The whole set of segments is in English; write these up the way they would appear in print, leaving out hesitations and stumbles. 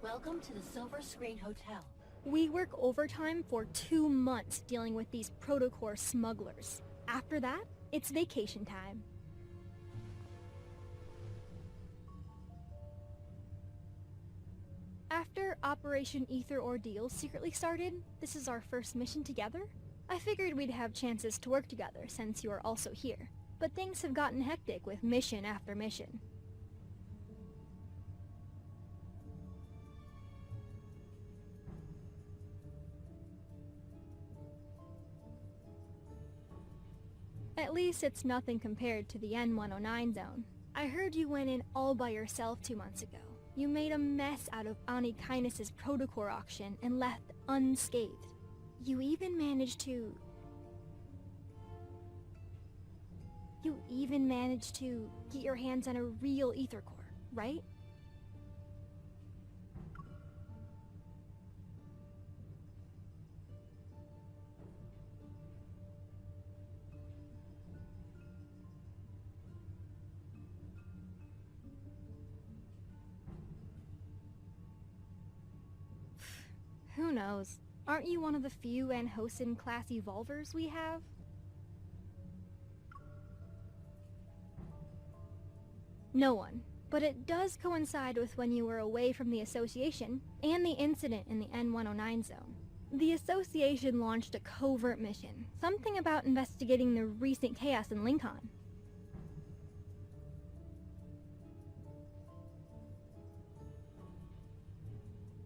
Welcome to the Silver Screen Hotel. We work overtime for 2 months dealing with these protocore smugglers. After that, it's vacation time. After Operation Ether Ordeal secretly started, this is our first mission together. I figured we'd have chances to work together since you are also here, but things have gotten hectic with mission after mission. At least it's nothing compared to the N109 zone. I heard you went in all by yourself 2 months ago. You made a mess out of 𝐻𝐸𝐿𝐼 protocore auction and left unscathed. You even managed to get your hands on a real ether core, right? Who knows? Aren't you one of the few 𝐍𝐸𝐿𝐼 class evolvers we have? No one. But it does coincide with when you were away from the Association and the incident in the N109 zone. The Association launched a covert mission, something about investigating the recent chaos in Lincoln.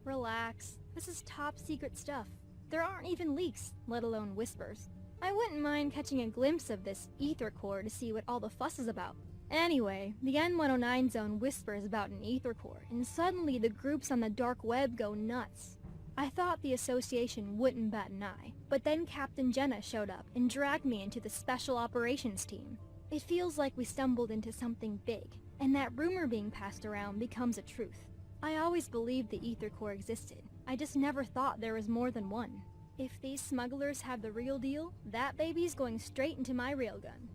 Relax. This is top secret stuff. There aren't even leaks, let alone whispers. I wouldn't mind catching a glimpse of this ether core to see what all the fuss is about. Anyway, the N109 zone whispers about an ether core, and suddenly the groups on the dark web go nuts. I thought the Association wouldn't bat an eye, but then Captain Jenna showed up and dragged me into the Special Operations team. It feels like we stumbled into something big, and that rumor being passed around becomes a truth. I always believed the ether core existed. I just never thought there was more than one. If these smugglers have the real deal, that baby's going straight into my railgun.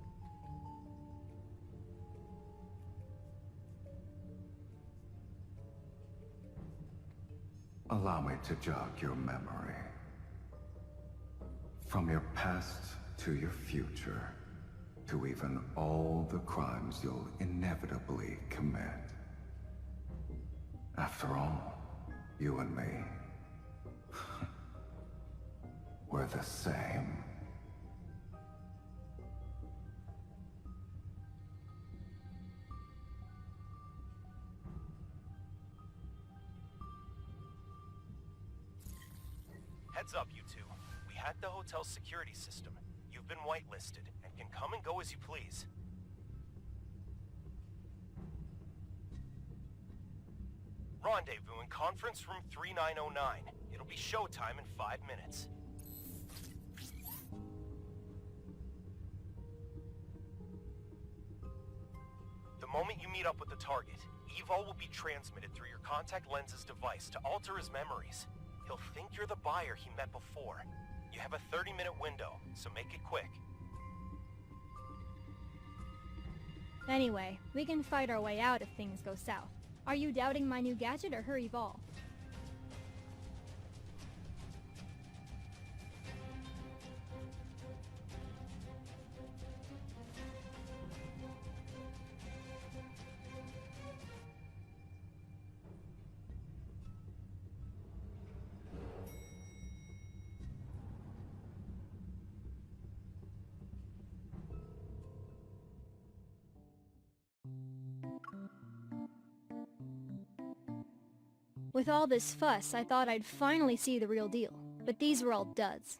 Allow me to jog your memory. From your past to your future, to even all the crimes you'll inevitably commit. After all, you and me, we're the same. Heads up, you two. We hacked the hotel's security system. You've been whitelisted and can come and go as you please. Rendezvous in conference room 3909. It'll be showtime in 5 minutes. The moment you meet up with the target, Evo will be transmitted through your contact lens's device to alter his memories. He'll think you're the buyer he met before. You have a 30-minute window, so make it quick. Anyway, we can fight our way out if things go south. Are you doubting my new gadget or her evolve? With all this fuss, I thought I'd finally see the real deal, but these were all duds.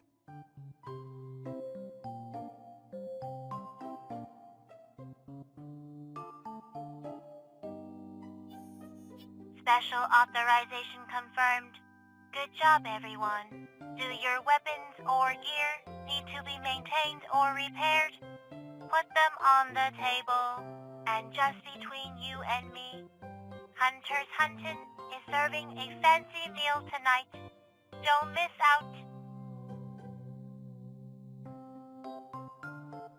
Special authorization confirmed. Good job, everyone. Do your weapons or gear need to be maintained or repaired? Put them on the table. And just between you and me, Hunter's Huntin' is serving a fancy deal tonight. Don't miss out.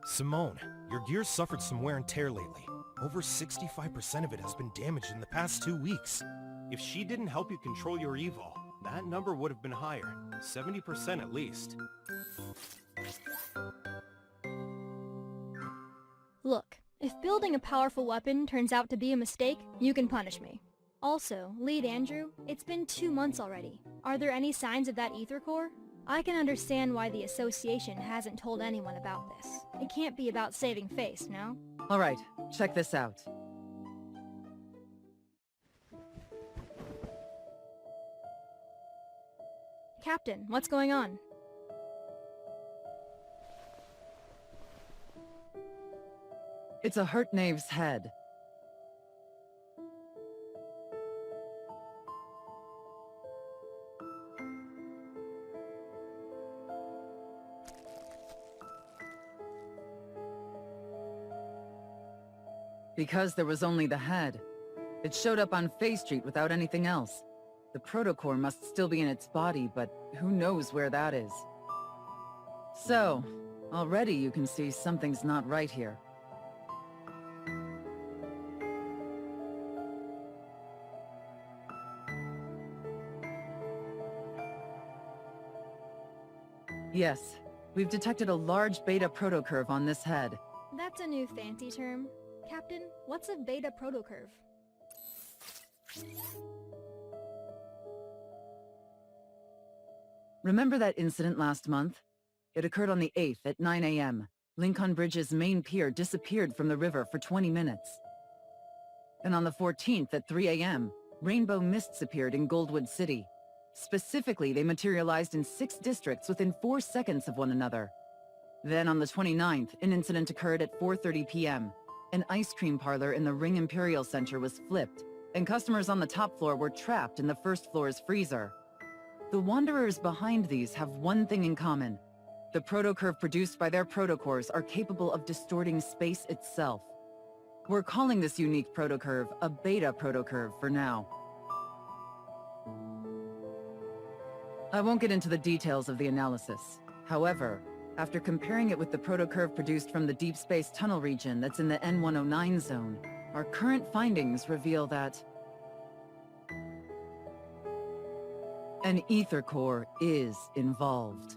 Simone, your gear's suffered some wear and tear lately. Over 65% of it has been damaged in the past 2 weeks. If she didn't help you control your evil, that number would have been higher. 70% at least. Look, if building a powerful weapon turns out to be a mistake, you can punish me. Also, lead Andrew, it's been 2 months already. Are there any signs of that ether core? I can understand why the association hasn't told anyone about this. It can't be about saving face, no? Alright, check this out. Captain, what's going on? It's a 𝐏𝐑𝐄𝐒's head. Because there was only the head. It showed up on Faye Street without anything else. The protocore must still be in its body, but who knows where that is. So, already you can see something's not right here. Yes, we've detected a large beta protocurve on this head. That's a new fancy term. Captain, what's a beta protocurve? Remember that incident last month? It occurred on the 8th at 9 a.m. Lincoln Bridge's main pier disappeared from the river for 20 minutes. And on the 14th at 3 a.m., rainbow mists appeared in Goldwood City. Specifically, they materialized in 6 districts within 4 seconds of one another. Then on the 29th, an incident occurred at 4:30 p.m. An ice cream parlor in the Ring Imperial Center was flipped, and customers on the top floor were trapped in the first floor's freezer. The Wanderers behind these have one thing in common. The protocurve produced by their protocores are capable of distorting space itself. We're calling this unique protocurve a beta protocurve for now. I won't get into the details of the analysis. However, after comparing it with the protocurve produced from the deep space tunnel region that's in the N109 zone, our current findings reveal that an ether core is involved.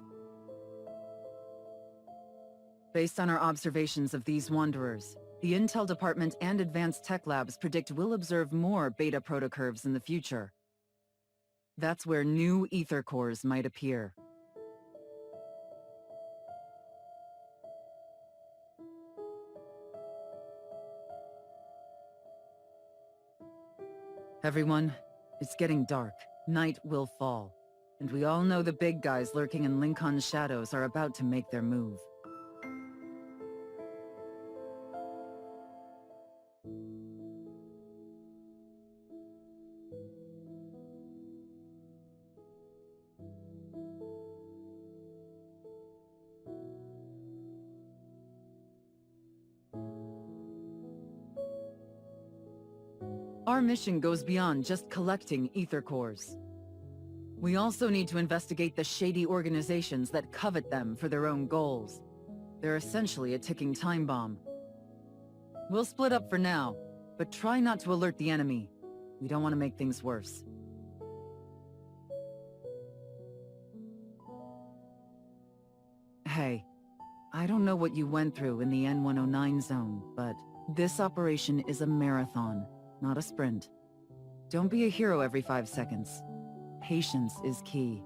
Based on our observations of these Wanderers, the Intel Department and Advanced Tech Labs predict we'll observe more beta protocurves in the future. That's where new ether cores might appear. Everyone, it's getting dark. Night will fall. And we all know the big guys lurking in Lincoln's shadows are about to make their move. Our mission goes beyond just collecting ether cores. We also need to investigate the shady organizations that covet them for their own goals. They're essentially a ticking time bomb. We'll split up for now, but try not to alert the enemy. We don't want to make things worse. Hey, I don't know what you went through in the N109 zone, but this operation is a marathon, not a sprint. Don't be a hero every 5 seconds. Patience is key.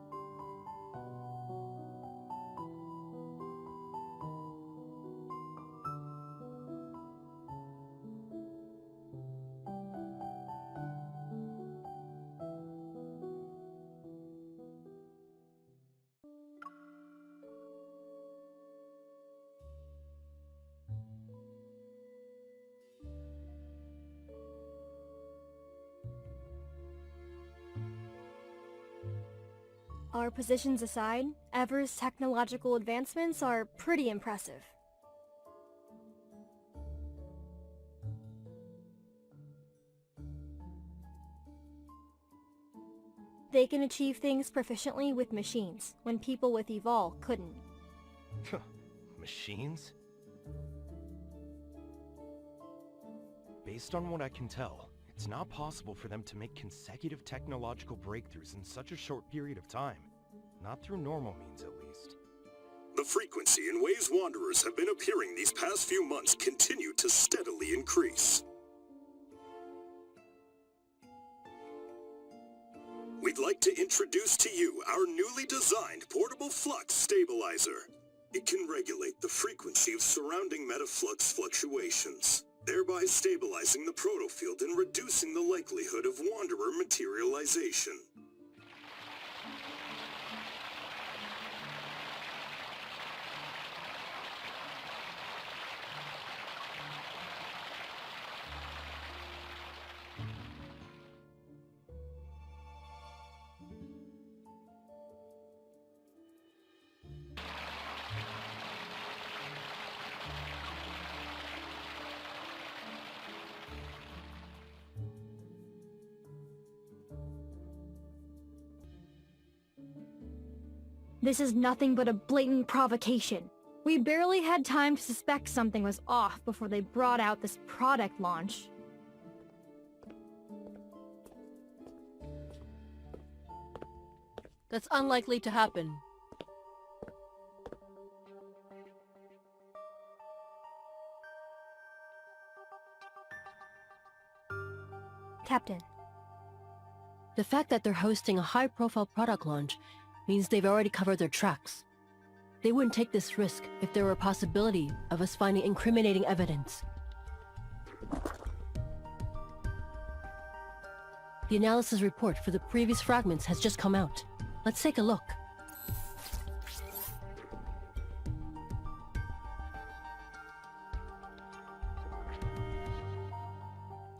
Our positions aside, Ever's technological advancements are pretty impressive. They can achieve things proficiently with machines, when people with Evolve couldn't. Machines? Based on what I can tell, it's not possible for them to make consecutive technological breakthroughs in such a short period of time. Not through normal means, at least. The frequency in ways wanderers have been appearing these past few months continue to steadily increase. We'd like to introduce to you our newly designed portable flux stabilizer. It can regulate the frequency of surrounding metaflux fluctuations, thereby stabilizing the protofield and reducing the likelihood of wanderer materialization. This is nothing but a blatant provocation. We barely had time to suspect something was off before they brought out this product launch. That's unlikely to happen. Captain. The fact that they're hosting a high-profile product launch means they've already covered their tracks. They wouldn't take this risk if there were a possibility of us finding incriminating evidence. The analysis report for the previous fragments has just come out. Let's take a look.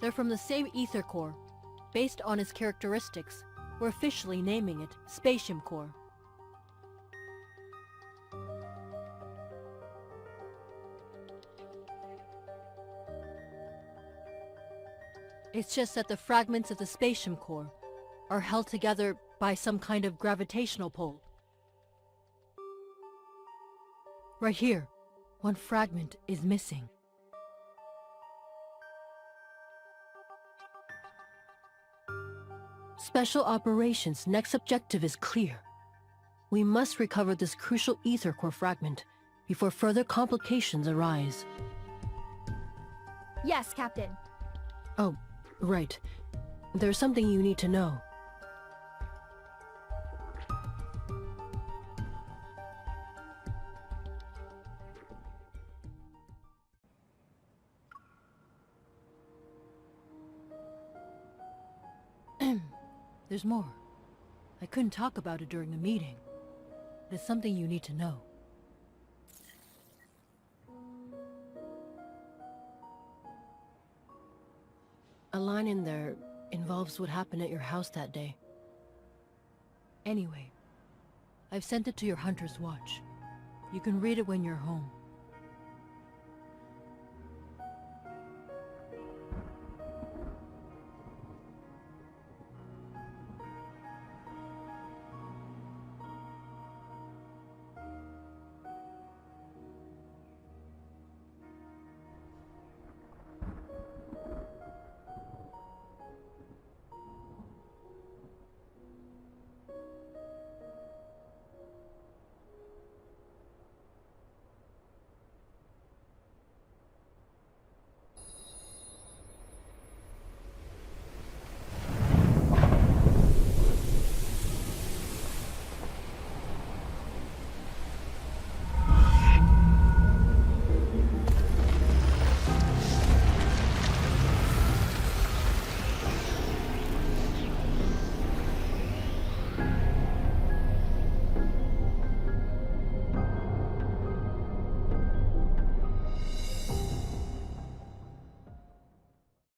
They're from the same ether core. Based on its characteristics, we're officially naming it Spatium Core. It's just that the fragments of the Spatium Core are held together by some kind of gravitational pull. Right here, one fragment is missing. Special Operations' next objective is clear. We must recover this crucial ether core fragment before further complications arise. Yes, Captain. Oh, right. There's something you need to know. There's more. I couldn't talk about it during the meeting. It's something you need to know. A line in there involves what happened at your house that day. Anyway, I've sent it to your Hunter's Watch. You can read it when you're home.